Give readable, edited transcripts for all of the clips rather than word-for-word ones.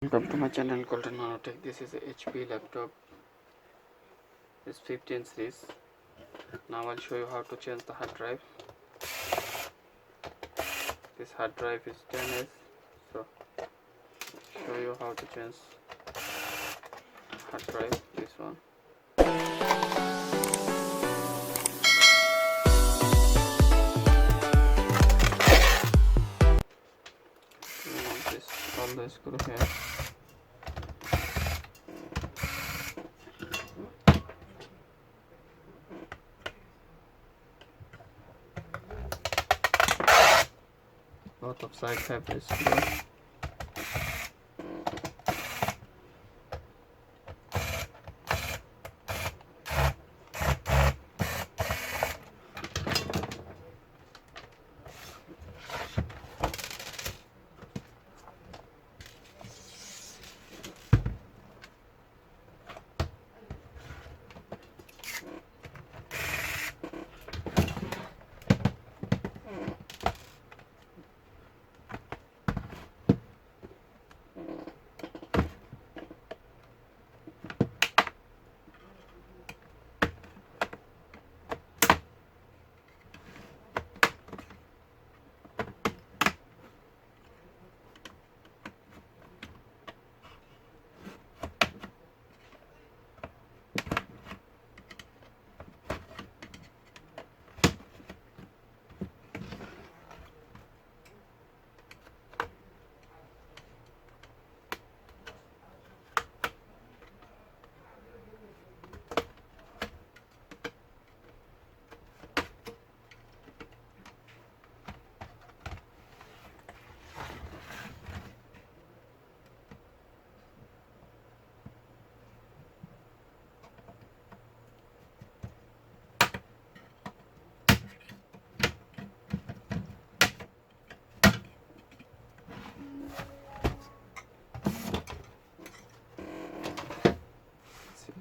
Welcome to my channel Golden Nanotech. This is a HP laptop. It's 15 series. Now I'll show you how to change the hard drive. This hard drive is 10S, so show you how to change hard drive. This one. All the screw here. Both of sides have a screw.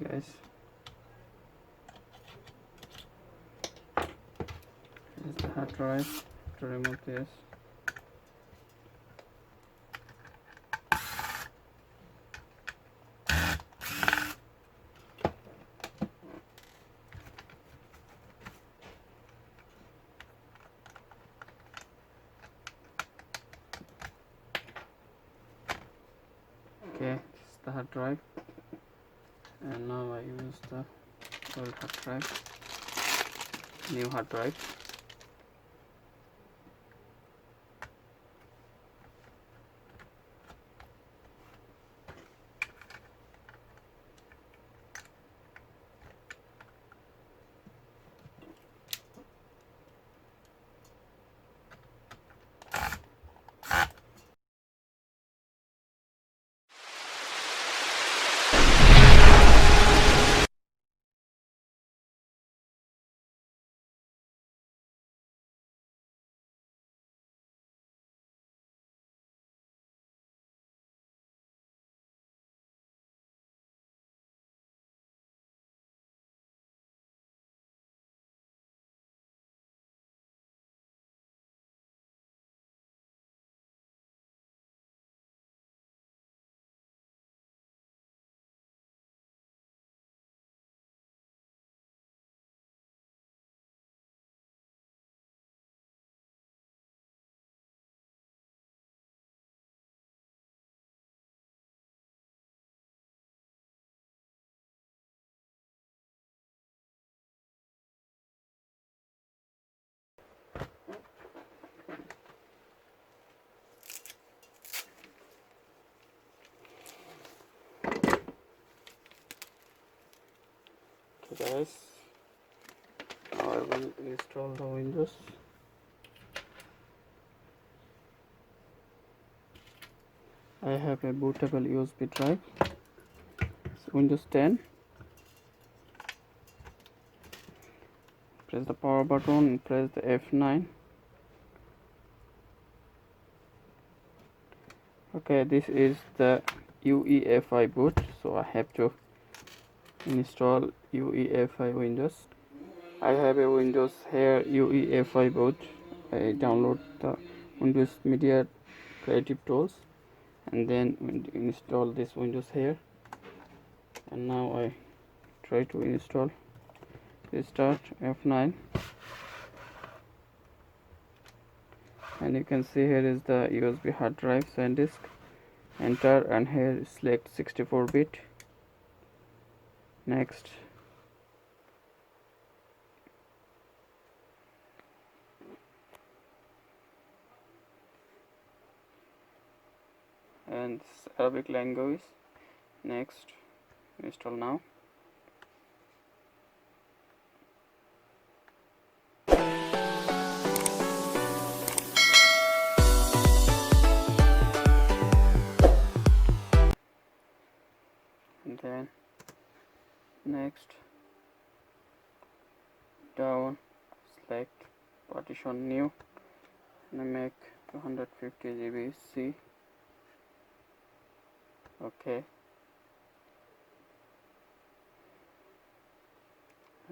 Guys, here's the hard drive. To remove this, okay, this is the hard drive. And now I use the old hard drive, new hard drive. Okay guys, now I will install the Windows. I have a bootable USB drive. It's Windows 10. Press the power button and press the F9. Okay, this is the UEFI boot, so I have to install UEFI Windows. I have a Windows here UEFI boot. I download the Windows Media Creative Tools and then install this Windows here. And now I try to install. Restart F9, and you can see here is the USB hard drive SanDisk. Enter, and here select 64-bit. Next. And Arabic language. Next. Install now. And then next, down, select partition new, and make 250 GB C. Okay,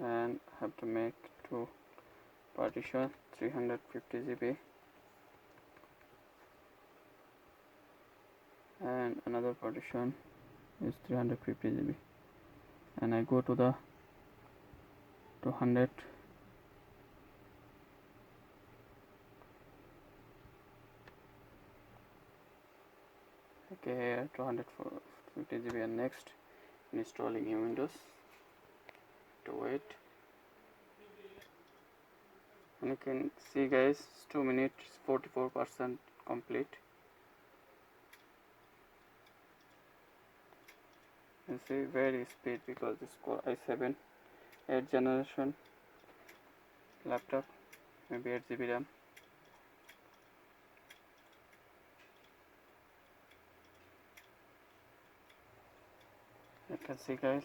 and have to make two partition 350 GB and another partition is 350 GB, and I go to the 200. Okay, here 250 GB, and next installing Windows. To wait, and you can see guys, 2 minutes 44% complete. You see very speed because this Core i7 8th generation laptop, maybe 8 GB RAM. You can see guys,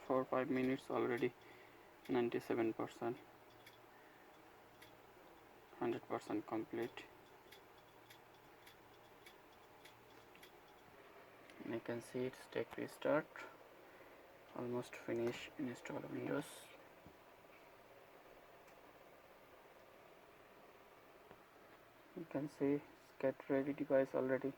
4-5 minutes already 97%, 100% complete. And you can see it's take restart. Almost finish install Windows. You can see it's get ready device already.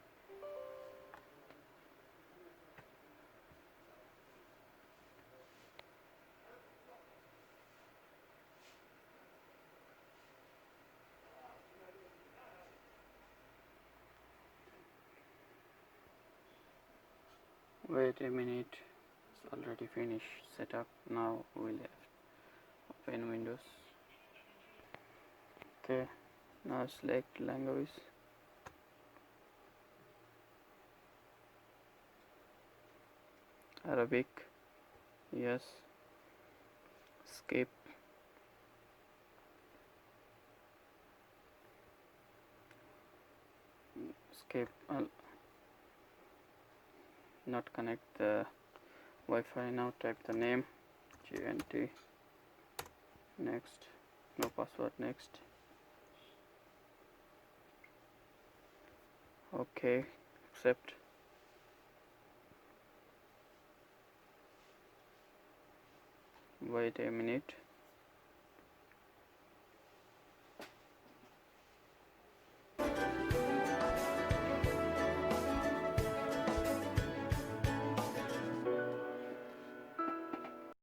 Wait a minute, it's already finished setup. Now we'll open Windows. Okay, now select language. Arabic, yes. Skip. Skip. Not connect the Wi-Fi. Now type the name GNT. Next. No password. Next. Okay, accept. Wait a minute.